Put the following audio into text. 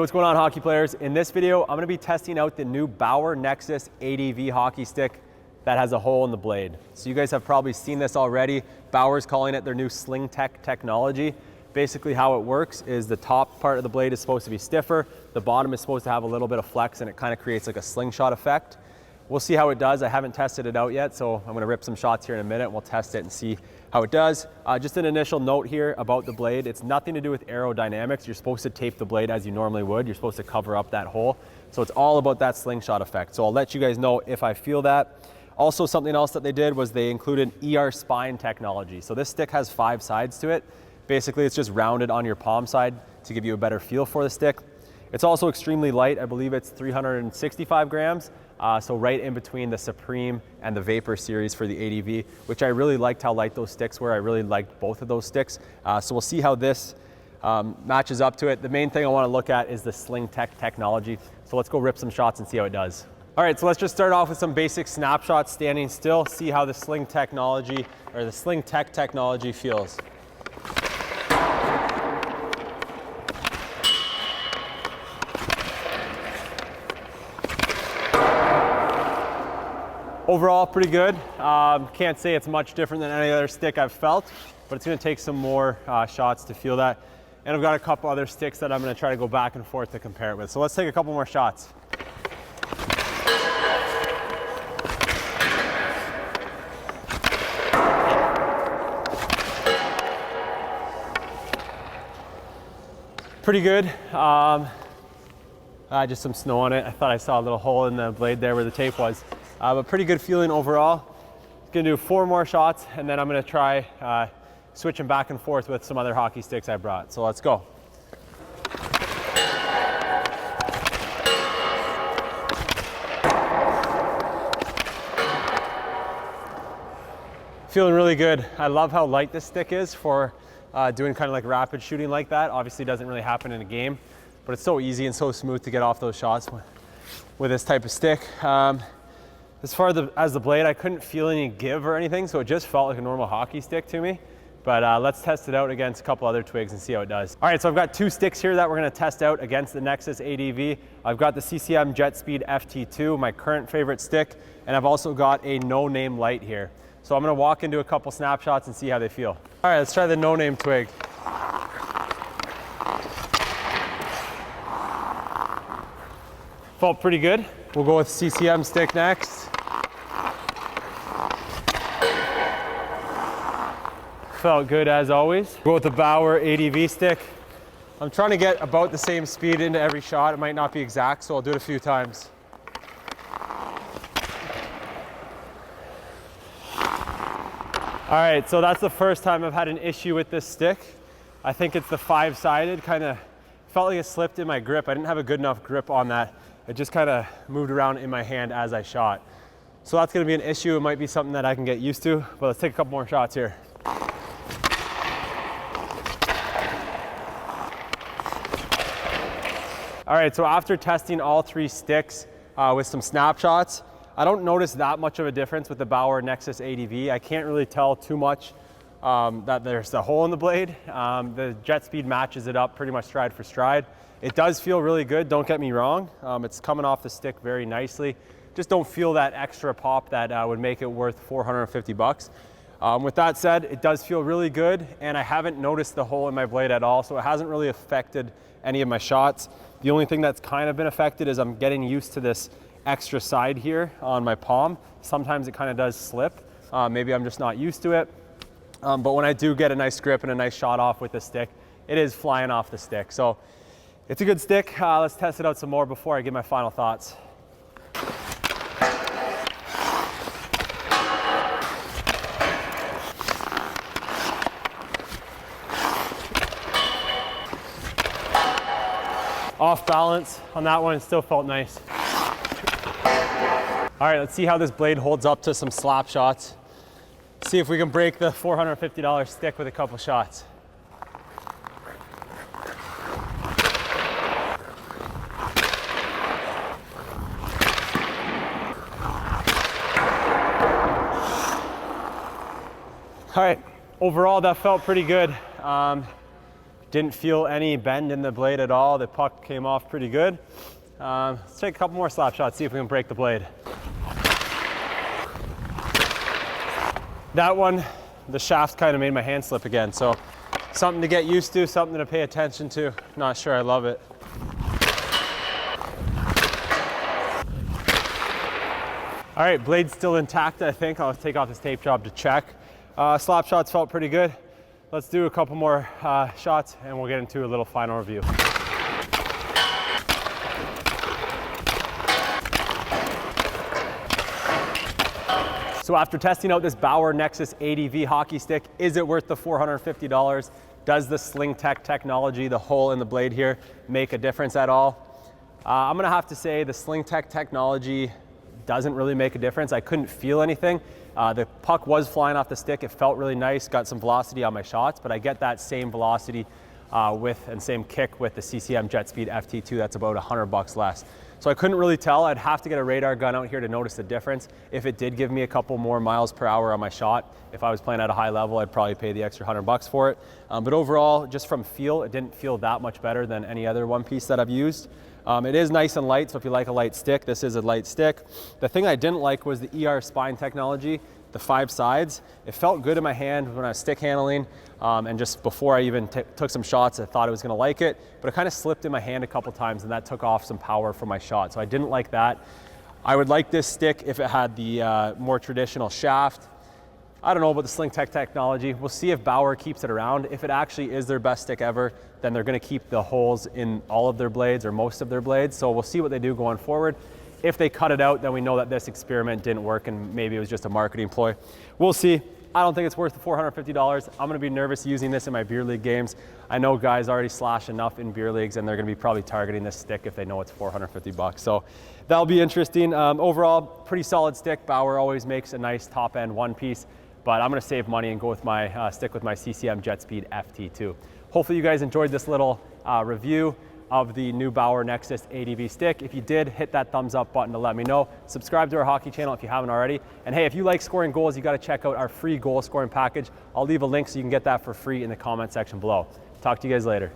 what's going on, hockey players? In this video, I'm going to be testing out the new Bauer Nexus ADV hockey stick that has a hole in the blade. So you guys have probably seen this already. Bauer's calling it their new Slingtech Technology. Basically how it works is the top part of the blade is supposed to be stiffer, the bottom is supposed to have a little bit of flex, and it kind of creates like a slingshot effect. We'll see how it does. I haven't tested it out yet, so I'm gonna rip some shots here in a minute and we'll test it and see how it does. Just an initial note here about the blade. It's nothing to do with aerodynamics. You're supposed to tape the blade as you normally would. You're supposed to cover up that hole. So it's all about that slingshot effect. So I'll let you guys know if I feel that. Also, something else that they did was they included ER spine technology. So this stick has 5 sides to it. Basically, it's just rounded on your palm side to give you a better feel for the stick. It's also extremely light. I believe it's 365 grams. So right in between the Supreme and the Vapor series for the ADV, which I really liked how light those sticks were. I really liked both of those sticks. So we'll see how this matches up to it. The main thing I want to look at is the Slingtech technology. So let's go rip some shots and see how it does. All right, so let's just start off with some basic snapshots standing still, see how the Slingtech technology feels. Overall, pretty good. Can't say it's much different than any other stick I've felt, but it's gonna take some more shots to feel that. And I've got a couple other sticks that I'm gonna try to go back and forth to compare it with. So let's take a couple more shots. Pretty good. Just some snow on it. I thought I saw a little hole in the blade there where the tape was. But pretty good feeling overall. Gonna do 4 more shots and then I'm gonna try switching back and forth with some other hockey sticks I brought. So let's go. Feeling really good. I love how light this stick is for doing kind of like rapid shooting like that. Obviously it doesn't really happen in a game, but it's so easy and so smooth to get off those shots with this type of stick. As far as the blade, I couldn't feel any give or anything, so it just felt like a normal hockey stick to me. But let's test it out against a couple other twigs and see how it does. All right, so I've got 2 sticks here that we're gonna test out against the Nexus ADV. I've got the CCM JetSpeed FT2, my current favorite stick, and I've also got a no-name light here. So I'm gonna walk into a couple snapshots and see how they feel. All right, let's try the no-name twig. Felt pretty good. We'll go with CCM stick next. Felt good as always. Go with the Bauer ADV stick. I'm trying to get about the same speed into every shot. It might not be exact, so I'll do it a few times. All right, so that's the first time I've had an issue with this stick. I think it's the 5-sided, kind of felt like it slipped in my grip. I didn't have a good enough grip on that. It just kind of moved around in my hand as I shot. So that's gonna be an issue. It might be something that I can get used to, but let's take a couple more shots here. All right, so after testing all 3 sticks with some snapshots, I don't notice that much of a difference with the Bauer Nexus ADV. I can't really tell too much that there's a hole in the blade. The JetSpeed matches it up pretty much stride for stride. It does feel really good, don't get me wrong. It's coming off the stick very nicely. Just don't feel that extra pop that would make it worth 450 bucks. With that said, it does feel really good, and I haven't noticed the hole in my blade at all, so it hasn't really affected any of my shots. The only thing that's kind of been affected is I'm getting used to this extra side here on my palm. Sometimes it kind of does slip. Maybe I'm just not used to it. But when I do get a nice grip and a nice shot off with the stick, it is flying off the stick. So it's a good stick. Let's test it out some more before I give my final thoughts. Off balance on that one, it still felt nice. All right, let's see how this blade holds up to some slap shots. See if we can break the $450 stick with a couple shots. All right, overall that felt pretty good. Didn't feel any bend in the blade at all. The puck came off pretty good. Let's take a couple more slap shots, see if we can break the blade. That one, the shaft kind of made my hand slip again. So something to get used to, something to pay attention to. Not sure I love it. All right, blade's still intact, I think. I'll take off this tape job to check. Slap shots felt pretty good. Let's do a couple more shots and we'll get into a little final review. So after testing out this Bauer Nexus ADV hockey stick, is it worth the $450? Does the Slingtech technology, the hole in the blade here, make a difference at all? I'm gonna have to say the Slingtech technology doesn't really make a difference. I couldn't feel anything. The puck was flying off the stick. It felt really nice, got some velocity on my shots, but I get that same velocity and same kick with the CCM JetSpeed FT2. That's about $100 less. So I couldn't really tell. I'd have to get a radar gun out here to notice the difference. If it did give me a couple more miles per hour on my shot, if I was playing at a high level, I'd probably pay the extra $100 for it. But overall, just from feel, it didn't feel that much better than any other one piece that I've used. It is nice and light, so if you like a light stick, this is a light stick. The thing I didn't like was the ER spine technology, the 5 sides. It felt good in my hand when I was stick handling, and just before I even took some shots, I thought I was gonna like it, but it kind of slipped in my hand a couple times and that took off some power from my shot, so I didn't like that. I would like this stick if it had the more traditional shaft. I don't know about the Slingtech technology. We'll see if Bauer keeps it around. If it actually is their best stick ever, then they're gonna keep the holes in all of their blades or most of their blades. So we'll see what they do going forward. If they cut it out, then we know that this experiment didn't work and maybe it was just a marketing ploy. We'll see. I don't think it's worth the $450. I'm gonna be nervous using this in my beer league games. I know guys already slash enough in beer leagues and they're gonna be probably targeting this stick if they know it's $450. So that'll be interesting. Overall, pretty solid stick. Bauer always makes a nice top end one piece, but I'm gonna save money and go with my stick with my CCM JetSpeed FT2. Hopefully you guys enjoyed this little review of the new Bauer Nexus ADV stick. If you did, hit that thumbs up button to let me know. Subscribe to our hockey channel if you haven't already. And hey, if you like scoring goals, you gotta check out our free goal scoring package. I'll leave a link so you can get that for free in the comment section below. Talk to you guys later.